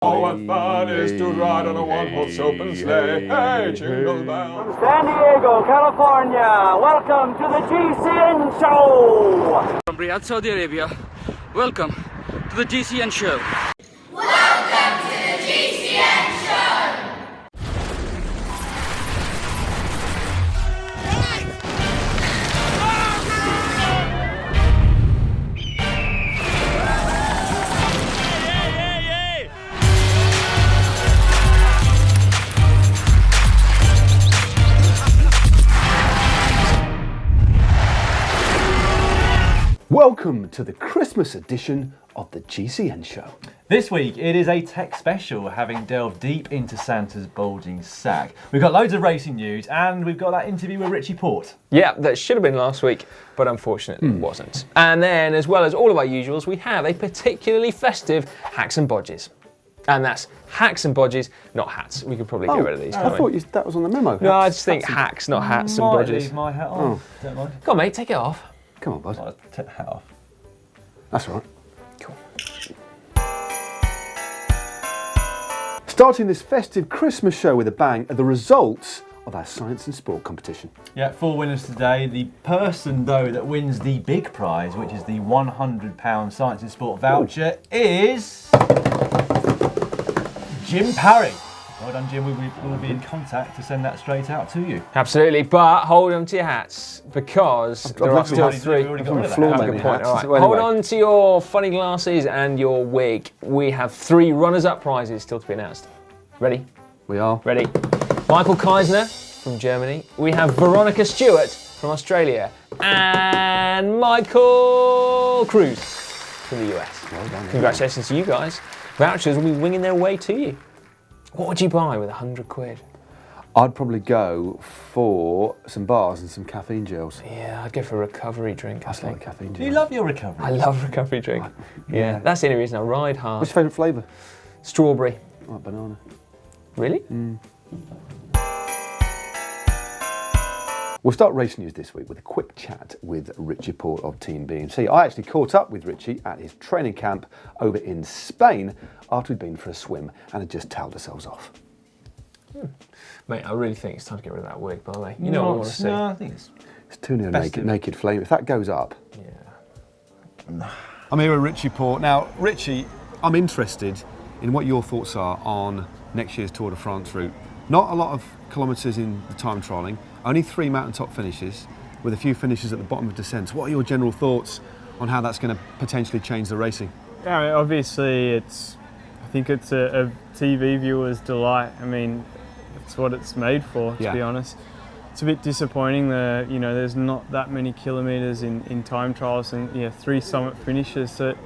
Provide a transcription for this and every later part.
Oh, what fun is to ride on a one-horse open sleigh. Hey, jingle bells. From San Diego, California, welcome to the GCN Show. From Riyadh, Saudi Arabia, welcome to the GCN Show. Welcome to the GCN Show! Welcome to the Christmas edition of the GCN Show. This week it is a tech special, having delved deep into Santa's bulging sack. We've got loads of racing news and we've got that interview with Richie Porte. Yeah, that should have been last week, but unfortunately it wasn't. And then, as well as all of our usuals, we have a particularly festive Hacks and Bodges. And that's Hacks and Bodges, not hats. We could probably get rid of these, I can't thought we? that was on the memo. No, I just think hacks, not hats and Might bodges. leave my hat on. Don't mind. Come on, mate, take it off. Come on, bud. I'll take the hat off. That's all right. Cool. Starting this festive Christmas show with a bang are the results of our science and sport competition. Yeah, 4 winners today. The person, though, that wins the big prize, which is the £100 Science and Sport voucher, is Jim Parry. Well done, Jim. We will be in contact to send that straight out to you. Absolutely, but hold on to your hats because there are still three. We already got rid of Floor that. maybe Good point. hats. All right. Well, Hold anyway. on to your funny glasses and your wig. We have 3 runners-up prizes still to be announced. Ready? We are. Ready? Michael Keisner from Germany. We have Veronica Stewart from Australia. And Michael Cruz from the US. Well done. Congratulations to you guys. Vouchers will be winging their way to you. What would you buy with £100? I'd probably go for some bars and some caffeine gels. Yeah, I'd go for a recovery drink, I That's like think. caffeine Do gels. you love your recovery? I love recovery drink. Yeah, that's the only reason I ride hard. What's your favourite flavour? Strawberry. I like banana. Really? We'll start race news this week with a quick chat with Richie Porte of Team B&C. I actually caught up with Richie at his training camp over in Spain after we'd been for a swim and had just towelled ourselves off. Mate, I really think it's time to get rid of that wig, by the way. You know what I want to see. No, I think it's... It's too near Festive. naked flame. If that goes up. Yeah. I'm here with Richie Porte. Now, Richie, I'm interested in what your thoughts are on next year's Tour de France route. Not a lot of kilometres in the time trialling, only 3 mountaintop finishes with a few finishes at the bottom of descents. What are your general thoughts on how that's going to potentially change the racing? Yeah, I mean, obviously I think it's a TV viewer's delight. I mean, it's what it's made for, to be honest. It's a bit disappointing that, there's not that many kilometres in time trials and 3 summit finishes. So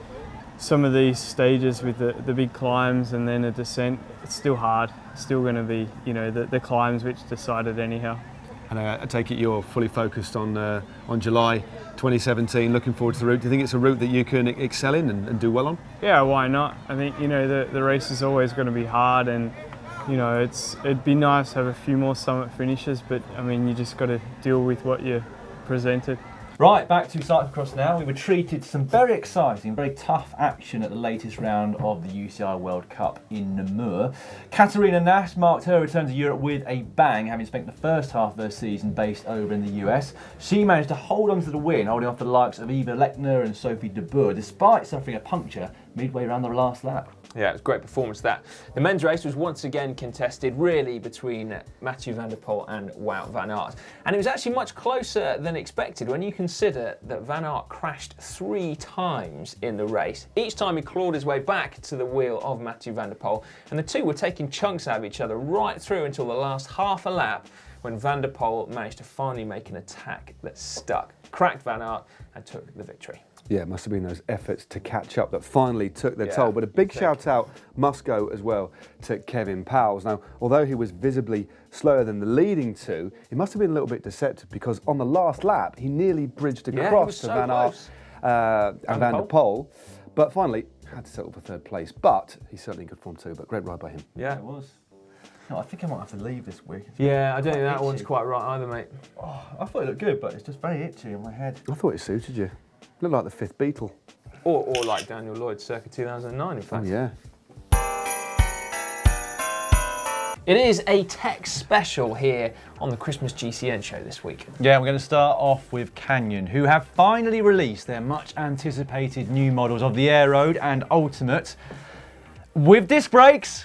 some of these stages with the big climbs and then a descent, it's still hard. It's still going to be, the climbs which decide it anyhow. And I take it you're fully focused on July 2017, looking forward to the route. Do you think it's a route that you can excel in and do well on? Yeah, why not? I think, the race is always going to be hard and, it'd be nice to have a few more summit finishes, but I mean, you just got to deal with what you're presented. Right, back to cyclocross now. We were treated to some very exciting, very tough action at the latest round of the UCI World Cup in Namur. Katarina Nash marked her return to Europe with a bang, having spent the first half of her season based over in the US. She managed to hold on to the win, holding off the likes of Eva Lechner and Sophie de Boer, despite suffering a puncture midway around the last lap. Yeah, it was a great performance that. The men's race was once again contested really between Mathieu van der Poel and Wout van Aert. And it was actually much closer than expected when you consider that Van Aert crashed 3 times in the race. Each time he clawed his way back to the wheel of Mathieu van der Poel, and the two were taking chunks out of each other right through until the last half a lap when Van der Poel managed to finally make an attack that stuck, cracked Van Aert and took the victory. Yeah, it must have been those efforts to catch up that finally took their toll. But a big shout out must go as well to Kevin Powles. Now, although he was visibly slower than the leading 2, he must have been a little bit deceptive because on the last lap, he nearly bridged across to Van Aert and Van der Poel. But finally, had to settle for 3rd place. But he's certainly in good form too, but great ride by him. Yeah, It was. No, I think I might have to leave this week. Yeah, I don't think that itchy. one's quite right either, mate. Oh, I thought it looked good, but it's just very itchy on my head. I thought it suited you. Looked like the 5th Beatle. Or like Daniel Lloyd circa 2009, in fact. Oh, yeah. It is a tech special here on the Christmas GCN show this week. Yeah, we're going to start off with Canyon, who have finally released their much anticipated new models of the Aeroad and Ultimate with disc brakes.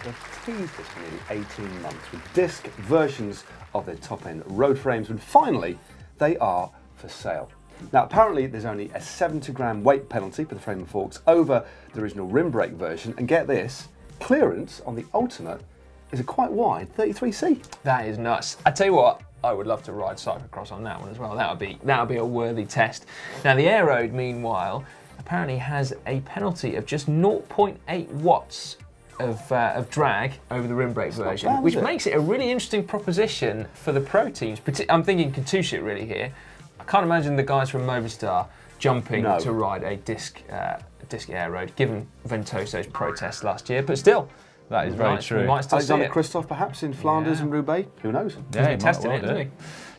They've teased us for nearly 18 months with disc versions of their top-end road frames, and finally they are for sale. Now apparently there's only a 70-gram weight penalty for the frame and forks over the original rim brake version, and get this, clearance on the Ultimate is a quite wide 33C. That is nuts. I tell you what, I would love to ride cyclocross on that one as well. That would be a worthy test. Now the Aeroad, meanwhile, apparently has a penalty of just 0.8 watts of drag over the rim brake version, which makes it a really interesting proposition for the pro teams. I'm thinking Katusha really here. I can't imagine the guys from Movistar jumping to ride a disc Aeroad, given Ventoso's protest last year, but still. That is very true. Alexander Kristoff perhaps in Flanders and Roubaix, who knows? Yeah, he tested it, didn't he?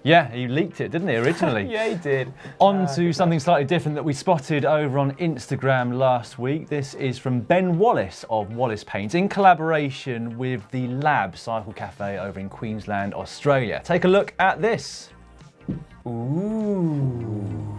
Yeah, he leaked it, didn't he, originally? Yeah, he did. On to something slightly different that we spotted over on Instagram last week. This is from Ben Wallace of Wallace Paints in collaboration with the Lab Cycle Cafe over in Queensland, Australia. Take a look at this. Ooh.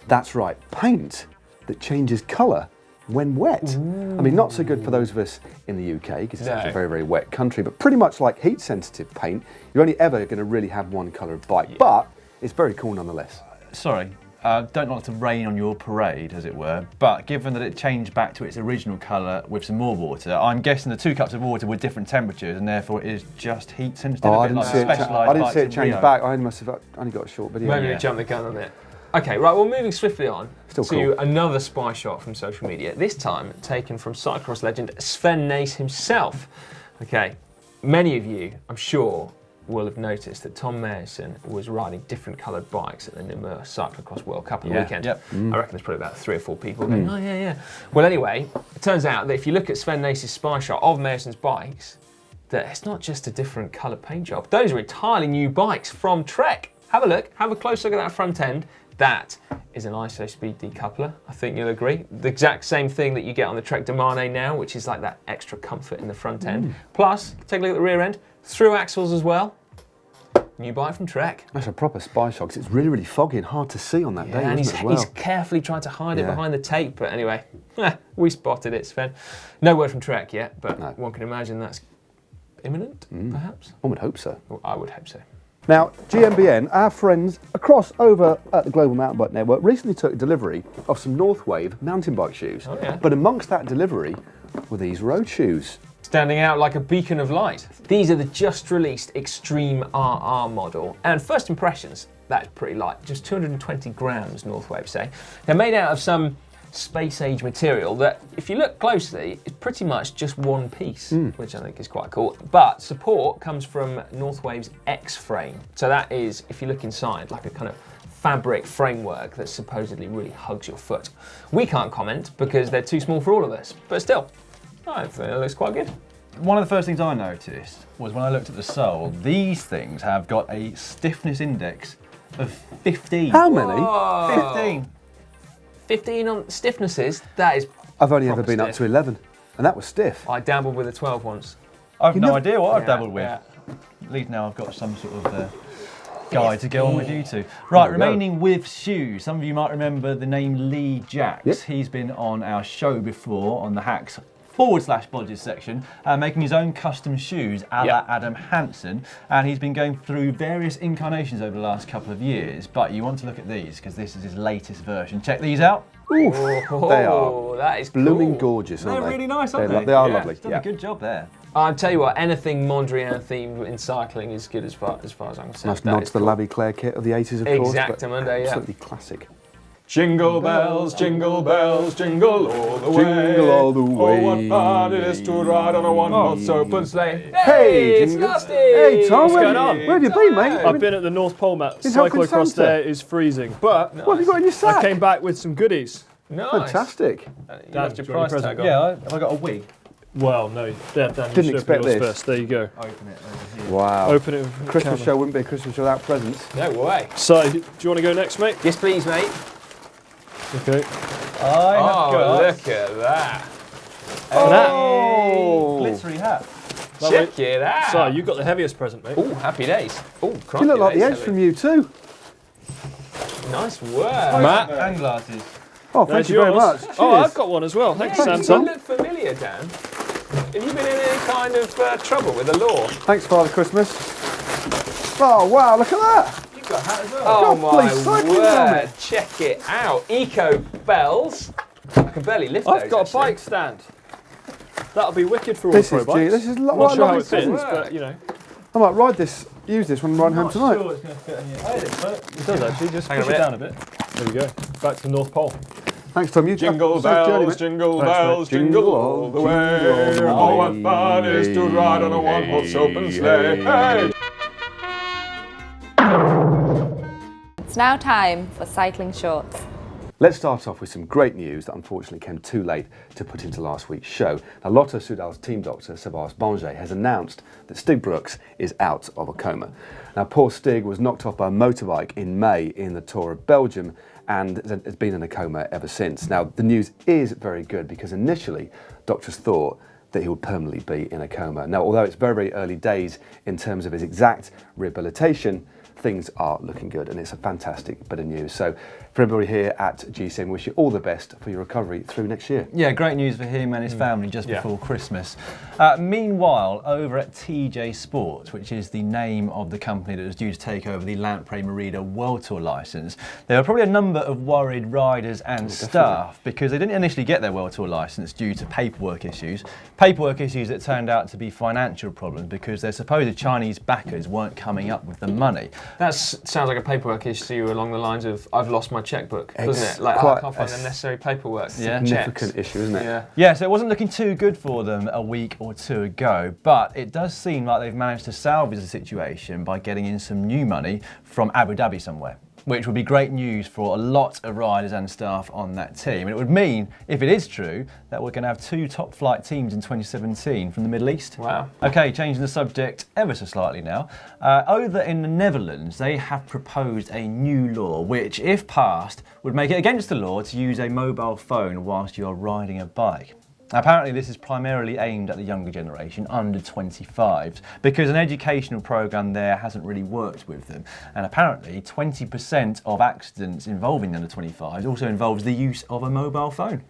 That's right, paint that changes colour when wet. Ooh. I mean, not so good for those of us in the UK because it's a very, very wet country, but pretty much like heat-sensitive paint, you're only ever going to really have one colour of bike, but it's very cool nonetheless. Sorry, don't like to rain on your parade, as it were, but given that it changed back to its original colour with some more water, I'm guessing the 2 cups of water were different temperatures and therefore it is just heat-sensitive. I didn't see it change back. I must have only got a short video. Maybe we jumped the gun on it. Okay, right, well, moving swiftly on to another spy shot from social media, this time taken from cyclocross legend Sven Nys himself. Okay, many of you, I'm sure, will have noticed that Tom Meyerson was riding different coloured bikes at the Namur Cyclocross World Cup on the weekend. I reckon there's probably about 3 or 4 people going, oh yeah. Well, anyway, it turns out that if you look at Sven Nys' spy shot of Meyerson's bikes, that it's not just a different coloured paint job. Those are entirely new bikes from Trek. Have a look, have a close look at that front end. That is an ISO speed decoupler, I think you'll agree. The exact same thing that you get on the Trek Domane now, which is like that extra comfort in the front end. Plus, take a look at the rear end, through axles as well. New bike from Trek. That's a proper spy shot because it's really, really foggy and hard to see on that day. And he's carefully trying to hide it behind the tape, but anyway, we spotted it, Sven. No word from Trek yet, but one can imagine that's imminent, perhaps. One would hope so. Well, I would hope so. Now, GMBN, our friends across over at the Global Mountain Bike Network, recently took delivery of some Northwave mountain bike shoes. Oh, yeah. But amongst that delivery were these road shoes. Standing out like a beacon of light. These are the just released Extreme RR model. And first impressions, that's pretty light. Just 220 grams, Northwave say. They're made out of some space-age material that, if you look closely, is pretty much just one piece, which I think is quite cool. But support comes from Northwave's X frame. So that is, if you look inside, like a kind of fabric framework that supposedly really hugs your foot. We can't comment because they're too small for all of us, but still, I think it looks quite good. One of the first things I noticed was when I looked at the sole, these things have got a stiffness index of 15. How many? Whoa. 15. 15 on stiffnesses, that is I've only ever been up to 11, and that was stiff. I dabbled with a 12 once. I've no idea what I've dabbled with. At least now I've got some sort of guide to go on with you two. Right, remaining with shoes. Some of you might remember the name Lee Jacks. Yep. He's been on our show before on the Hacks /Bodges section, making his own custom shoes a la Adam Hansen, and he's been going through various incarnations over the last couple of years, but you want to look at these because this is his latest version. Check these out. Oof, they are that is blooming gorgeous, aren't They're they? really nice, aren't they? They are lovely. Done a good job there. I'll tell you what, anything Mondrian themed in cycling is good as far as I'm concerned. Nice nod to the Labby Claire kit of the 80s, of course. Exactamente, absolutely classic. Jingle bells, jingle all the way. Jingle all the way. Oh, what fun it is to ride on a one-horse open sleigh. Hey, it's jingle. Lusty! Hey, Tom, What's going on? Where have you been, mate? I've been at the North Pole, Matt. In helping Cyclocross Santa. there is freezing, but What have you got in your sack? I came back with some goodies. Nice. Fantastic. You left your do you want price a tag on. Yeah, have I got a wig? Well, no, Dan, Didn't expect this. first. There you go. Open it over here. Wow. Open it. With Christmas camera. show wouldn't be a Christmas show without presents. No way. So, do you want to go next, mate? Yes, please, mate. Okay. Oh, look at that. Oh! Glittery hat. Check it out. So, you got the heaviest present, mate. Oh, happy days. Oh, crikey. You look like the that Edge is from heavy. U2. Nice work. Matt. And glasses. Oh, thank There's you very yours. much. Oh, Cheers. I've got one as well. Thanks, Yeah, Thanks, you Tom. look familiar, Dan. Have you been in any kind of trouble with the law? Thanks, Father Christmas. Oh, wow, look at that. You've got a hat as well. Oh got police my cycling word! helmet. Check it out. Eco bells. I can barely lift those. I've got a actually. bike stand. That'll be wicked for all This the is pro G. bikes. This is I'm not what a sure how lovely it fits, present. but you know. I might use this when I'm riding home Not tonight. sure it's going to fit on you. Oh, It does actually, just Hang on push a it minute. down a bit. There we go. Back to the North Pole. Thanks, Tom. You Jingle safe journey, bells, mate. jingle Thanks, mate. bells, jingle all the way. jingle Oh, what fun it is to ride on a one-horse open sleigh. Hey! It's now time for cycling shorts. Let's start off with some great news that unfortunately came too late to put into last week's show. Now, Lotto-Soudal's team doctor, Sebastien Banger, has announced that Stig Broeckx is out of a coma. Now, poor Stig was knocked off by a motorbike in May in the Tour of Belgium and has been in a coma ever since. Now, the news is very good because initially doctors thought that he would permanently be in a coma. Now, although it's very, very early days in terms of his exact rehabilitation, things are looking good and it's a fantastic bit of news. So for everybody here at GCN, we wish you all the best for your recovery through next year. Yeah, great news for him and his family just before Christmas. Meanwhile, over at TJ Sports, which is the name of the company that was due to take over the Lampre Merida World Tour licence, there are probably a number of worried riders and staff because they didn't initially get their World Tour licence due to paperwork issues. Paperwork issues that turned out to be financial problems because their supposed Chinese backers weren't coming up with the money. That sounds like a paperwork issue along the lines of I've lost my checkbook, doesn't it? Like quite I can't find the necessary paperwork. Yeah. Significant issue, isn't it? Yeah. Yeah, so it wasn't looking too good for them a week or two ago, but it does seem like they've managed to salvage the situation by getting in some new money from Abu Dhabi somewhere, which would be great news for a lot of riders and staff on that team. And it would mean, if it is true, that we're going to have 2 top flight teams in 2017 from the Middle East. Wow. Okay, changing the subject ever so slightly now. Over in the Netherlands, they have proposed a new law which, if passed, would make it against the law to use a mobile phone whilst you are riding a bike. Apparently this is primarily aimed at the younger generation, under 25s, because an educational programme there hasn't really worked with them. And apparently 20% of accidents involving under 25s also involves the use of a mobile phone.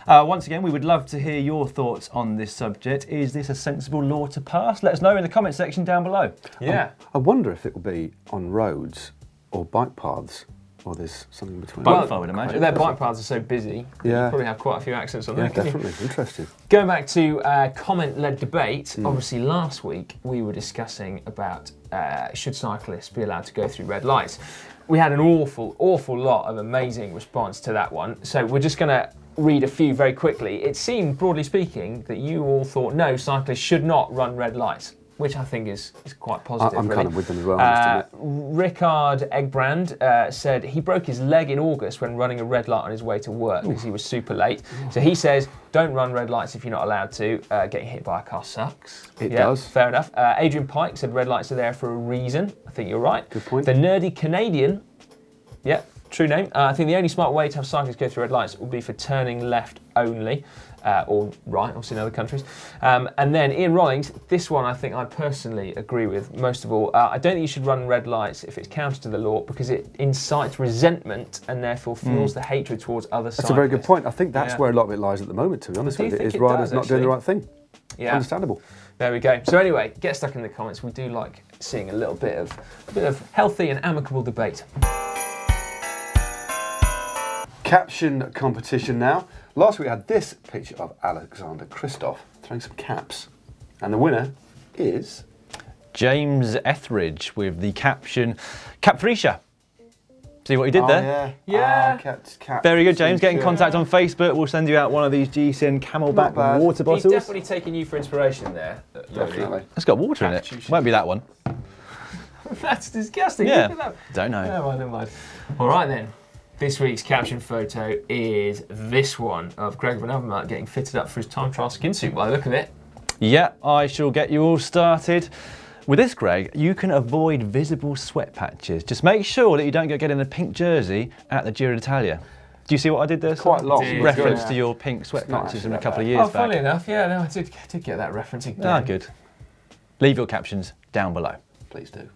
Once again, we would love to hear your thoughts on this subject. Is this a sensible law to pass? Let us know in the comment section down below. Yeah. I wonder if it will be on roads or bike paths, or there's something between. Both, I would imagine. Their bike paths are so busy. Yeah. You probably have quite a few accidents on Yeah, there. couldn't you? definitely. Interesting. Going back to comment-led debate, obviously last week we were discussing about should cyclists be allowed to go through red lights. We had an awful lot of amazing response to that one, so we're just going to read a few very quickly. It seemed, broadly speaking, that you all thought no, cyclists should not run red lights, which I think is quite positive. I'm really. kind of with them as well. I must admit. Rickard Eggbrand said he broke his leg in August when running a red light on his way to work because he was super late. So he says, don't run red lights if you're not allowed to. Getting hit by a car sucks. It does. Fair enough. Adrian Pike said red lights are there for a reason. I think you're right. Good point. The Nerdy Canadian, yeah, true name. I think the only smart way to have cyclists go through red lights would be for turning left only. Or right, obviously in other countries. And then Ian Rollings, this one I think I personally agree with most of all. I don't think you should run red lights if it's counter to the law because it incites resentment and therefore fuels the hatred towards other cyclists. That's a very good point. I think that's where a lot of it lies at the moment, to be honest with you, is riders not doing the right thing. Yeah. Understandable. There we go. So anyway, get stuck in the comments. We do like seeing a little bit of healthy and amicable debate. Caption competition now. Last week we had this picture of Alexander Kristoff throwing some caps. And the winner is... James Etheridge with the caption, Cap Frisha. See what he did there? Yeah. Cap. Very good, James. Get in contact on Facebook. We'll send you out one of these GCN Camelback water bottles. He's definitely taking you for inspiration there. Definitely. It's got water in it. Won't be that one. That's disgusting. Yeah. Look at that. Don't know. Never mind. All right then. This week's caption photo is this one of Greg Van Avermaet getting fitted up for his time trial skin suit by the look of it. Yeah, I shall get you all started. With this, Greg, you can avoid visible sweat patches. Just make sure that you don't go getting a pink jersey at the Giro d'Italia. Do you see what I did there? Quite long. Reference to your pink sweat patches from a couple of years back. Funny enough, yeah, no, I did get that reference. Ah, good. Leave your captions down below. Please do.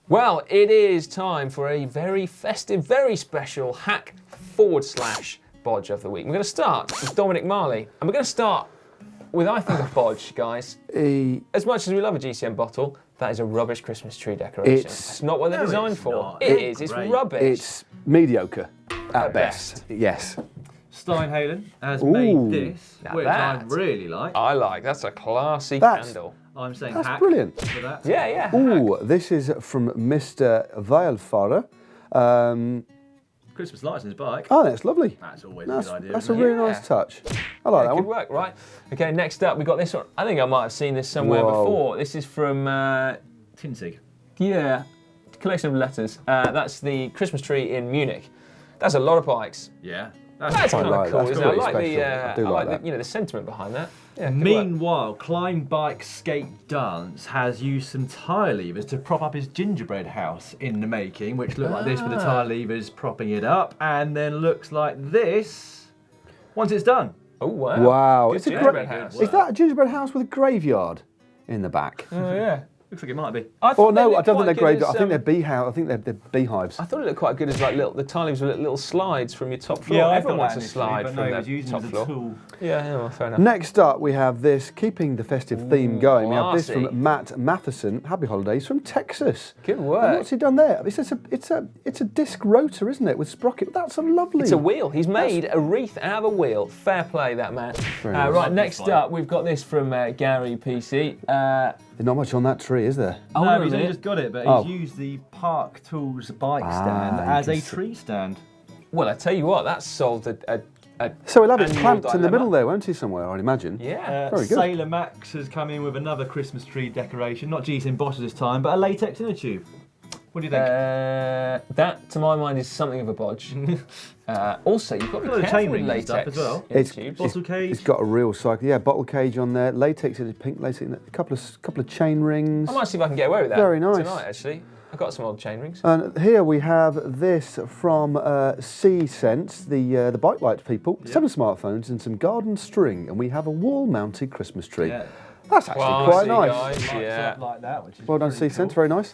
Well, it is time for a very festive, very special hack/bodge of the week. We're going to start with Dominic Marley, and we're going to start with, I think, a bodge, guys. As much as we love a GCN bottle, that is a rubbish Christmas tree decoration. It's not what they're designed for. It is. It's rubbish. It's mediocre at best. Yes. Steinhalen has made this, Now which that I really like. I like. That's a classy That's- candle. I'm saying That's hack brilliant. for that. Yeah, yeah. Ooh, this is from Mr. Weilfarer. Christmas lights on his bike. Oh, that's lovely. That's always That's, a good idea. that's a isn't it? really nice touch. I like that Good one. work, right? Okay, next up, we got this one. I think I might have seen this somewhere Whoa. before. This is from, Tinsig. yeah, collection of letters. That's the Christmas tree in Munich. That's a lot of bikes. Yeah. That's kind like of that. cool, That's isn't it? I pretty like the, special. I do like that. the, the sentiment behind that. Yeah, good work. Meanwhile, Climb Bike Skate Dance has used some tire levers to prop up his gingerbread house in the making, which look like this with the tire levers propping it up, and then looks like this once it's done. Oh, wow. Wow. Good It's a gingerbread great house. Is that a gingerbread house with a graveyard in the back? Oh, yeah. Looks like it might be. I Oh thought they no, I looked don't quite think they're good graveyard. as, I think they're beehive. I think they're beehives. I thought it looked quite good as like the tile leaves were little slides from your top floor. Yeah, I Everyone thought wants that a initially, slide but from no, he their was using top it as a floor. tool. Yeah, well, fair enough. Next up, we have this, keeping the festive theme going. We have this classy. from Matt Matheson. Happy holidays from Texas. Good And work. what's he done there? It's a disc rotor, isn't it, with sprocket? That's a lovely. It's a wheel. He's made a wreath out of a wheel. Fair play, that man. nice. Right, next up, we've got this from Gary PC. There's not much on that tree, is there? Oh, No, wait a he's only minute. just got it, but Oh. he's used the Park Tools bike stand you as can a see- tree stand. Well, I tell you what, that solved a So he'll have it annual clamped in the dilemma. middle there, won't he, somewhere, I'd imagine? Yeah. Very good. Sailor Max has come in with another Christmas tree decoration, not GCN bottles this time, but a latex inner tube. What do you think? That, to my mind, is something of a bodge. Also, you've got to Got be a careful chain with ring and stuff latex as well. in It's- tubes. Bottle cage. It's got a real cycle. Yeah, bottle cage on there. Latex, pink latex, a couple of chain rings. I might see if I can get away with that Very nice. tonight, actually. I've got some old chain rings. And here we have this from C-Sense, the bike light people. 7 smartphones and some garden string, and we have a wall-mounted Christmas tree. Yeah. That's actually quite nice. Guys, Lights yeah. up like that, which is Well done, pretty C-Sense. cool. Very nice.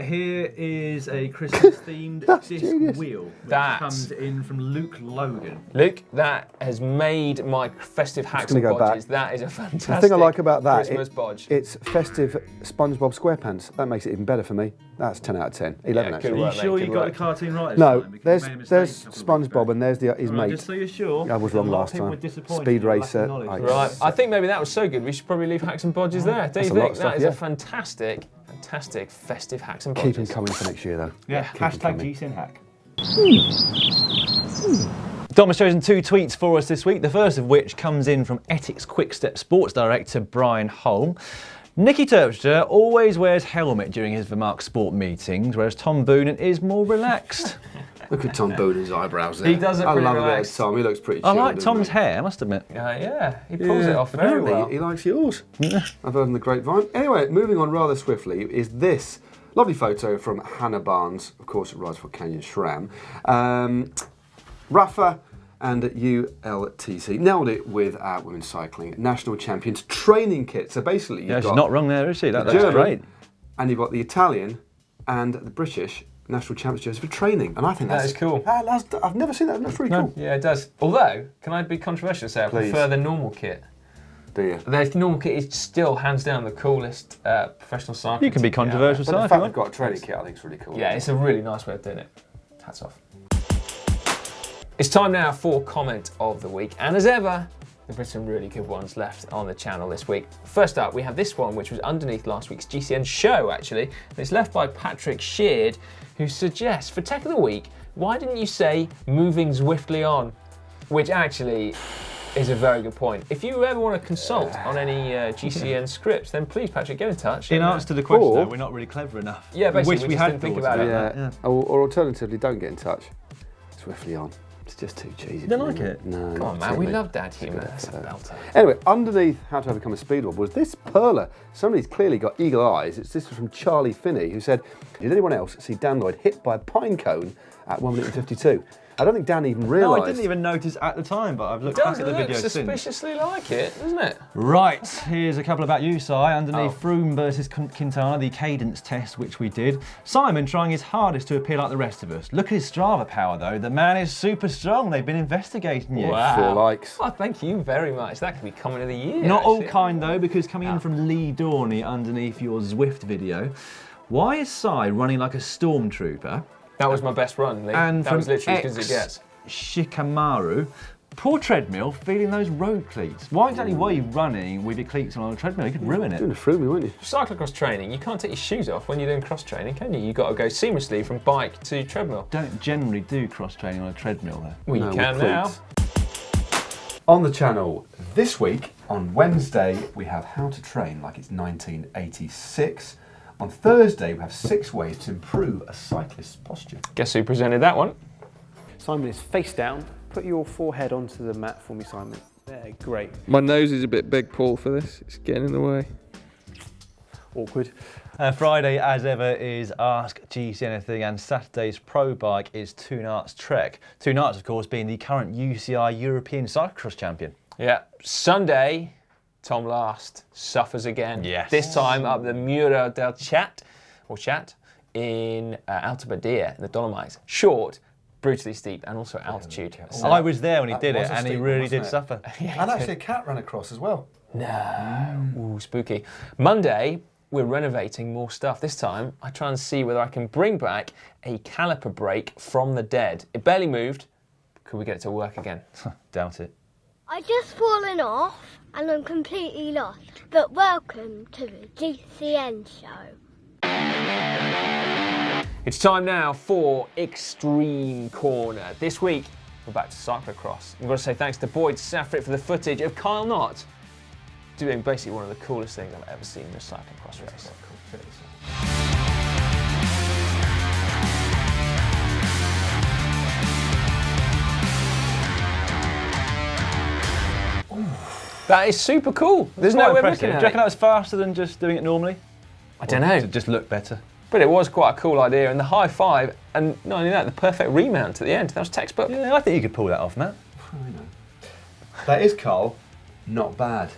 Here is a Christmas-themed That's disc genius. wheel, which That's- comes in from Luke Logan. Luke, that has made my festive hacks gonna and go back. bodges. That is a fantastic The thing I like about that, Christmas bodge. it's festive SpongeBob SquarePants. That makes it even better for me. That's 10 out of 10. 11 Yeah, actually. good Are you work, sure mate, you good got work. the cartoon right this No, time? Because there's we made a mistake there's a couple of weeks SpongeBob back. and there's his Alright, mate. just so you're sure. I was because a wrong lot of last people time. were disappointed Speed with the lack of Racer, knowledge. I- Right, I think maybe that was so good we should probably leave hacks and bodges there. Do you That's a lot think? of stuff, That is yeah. a fantastic festive hacks and Keep bodges. him coming for next year, though. Yeah, Keep 'em hashtag coming. GCN hack. Dom has chosen 2 tweets for us this week, the first of which comes in from Ethics Quickstep Sports Director Brian Holm. Nicky Terpstra always wears helmet during his Vermaak Sport meetings, whereas Tom Boonen is more relaxed. Look at Tom Boden's eyebrows there. He does look I pretty love a bit of relaxed. Tom. He looks pretty I chill, like doesn't Tom's he? hair, I must admit. Yeah, he pulls it off very Apparently, well. he likes yours. I've heard in the grapevine. Anyway, moving on rather swiftly is this lovely photo from Hannah Barnes, of course, it rides for Canyon SRAM. Rafa and ULTC nailed it with our women's cycling national champions training kit. So basically, you've Yeah, she's got not wrong there, is she? That the looks German, great. and you've got the Italian and the British national champions jerseys for training. And I think That that's is cool. I've never seen that. That's really cool. Yeah, it does. Although, can I be controversial and say I Please. prefer the normal kit? Do you? The normal kit is still hands down the coolest professional cycling. You can be kit out there. controversial, But Si, the if fact you they've want. got a training kit, I think, is really cool. Yeah, it's a really nice way of doing it. Hats off. It's time now for comment of the week, and as ever, there've been some really good ones left on the channel this week. First up, we have this one, which was underneath last week's GCN show, actually, and it's left by Patrick Sheard, who suggests, for Tech of the Week, why didn't you say moving swiftly on? Which actually is a very good point. If you ever want to consult on any GCN scripts, then please, Patrick, get in touch. In answer to the question, Or- though, we're not really clever enough. Yeah, basically, wish we we just had didn't think thought about it. Yeah. Or alternatively, don't get in touch. Swiftly on. It's just too cheesy. You don't for like me. it? No. Come on, not man, we particularly. love dad humour. good That's a episode. belter. Anyway, underneath how to overcome a speed wobble was this perler. Somebody's clearly got eagle eyes. This was from Charlie Finney, who said, did anyone else see Dan Lloyd hit by a pine cone at 1 minute and 52. I don't think Dan even No, realised. I didn't even notice at the time, but I've looked It back does at the look video since. suspiciously like it, doesn't it? Right, here's a couple about you, Si. Underneath Froome versus Quintana, the cadence test which we did. Simon trying his hardest to appear like the rest of us. Look at his Strava power though. The man is super strong. They've been investigating you. Wow. 4 likes. Well, thank you very much. That could be comment of the year. Not all actually. kind though, because coming in from Lee Dorney underneath your Zwift video. Why is Si running like a stormtrooper? That was my best run, Lee. And that from was literally as good as it gets. Shikamaru, poor treadmill, feeling those road cleats. Why exactly were you running with your cleats on a treadmill? You could ruin it. Doing a Froome, weren't you? Cyclocross training, you can't take your shoes off when you're doing cross training, can you? You've got to go seamlessly from bike to treadmill. Don't generally do cross training on a treadmill though. Well, No, you can with now. cleats. On the channel this week, on Wednesday, we have How to Train Like It's 1986. On Thursday, we have 6 ways to improve a cyclist's posture. Guess who presented that one? Simon is face down. Put your forehead onto the mat for me, Simon. There, great. My nose is a bit big, Paul, for this. It's getting in the way. Awkward. Friday, as ever, is Ask GC Anything, and Saturday's Pro Bike is Toonart's Trek. Toonart, of course, being the current UCI European Cyclocross champion. Yeah. Sunday, Tom Last suffers again. Yes. This time up the Muro del Chat, in Alta Badia in the Dolomites. Short, brutally steep, and also altitude. So, I was there when he That did was it, a and he steep really one, did wasn't it? suffer. And actually a cat ran across as well. no. Ooh, spooky. Monday, we're renovating more stuff. This time, I try and see whether I can bring back a caliper brake from the dead. It barely moved. Could we get it to work again? Doubt it. I just fallen off and I'm completely lost. But welcome to the GCN Show. It's time now for Extreme Corner. This week, we're back to cyclocross. I've got to say thanks to Boyd Safrit for the footage of Kyle Knott doing basically one of the coolest things I've ever seen in a cyclocross race. That is super cool. There's no way of looking Do you at reckon it. that was faster than just doing it normally? I don't Or know. did it just look better? But it was quite a cool idea, and the high five, and not only that, the perfect remount at the end. That was textbook. Yeah, I think you could pull that off, Matt. That is Carl. Not bad.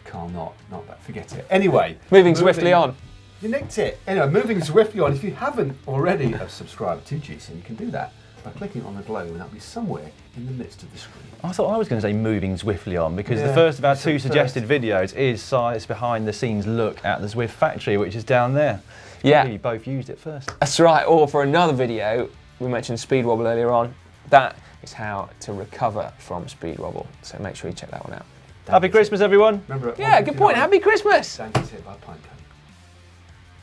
Carl, not bad. Forget it. Anyway. Moving swiftly on. You nicked it. Anyway, moving swiftly on. If you haven't already subscribed to GCN, you can do that by clicking on the globe, and that'll be somewhere in the midst of the screen. I thought I was going to say moving swiftly on, because Yeah, the first of our you said 2 suggested videos is Si's behind the scenes look at the Zwift factory, which is down there. Yeah. You both used it first. That's right, or for another video, we mentioned speed wobble earlier on. That is how to recover from speed wobble. So make sure you check that one out. Happy Christmas, everyone. Remember, Yeah, good point. Happy Christmas. Thank you, by Pine Cone.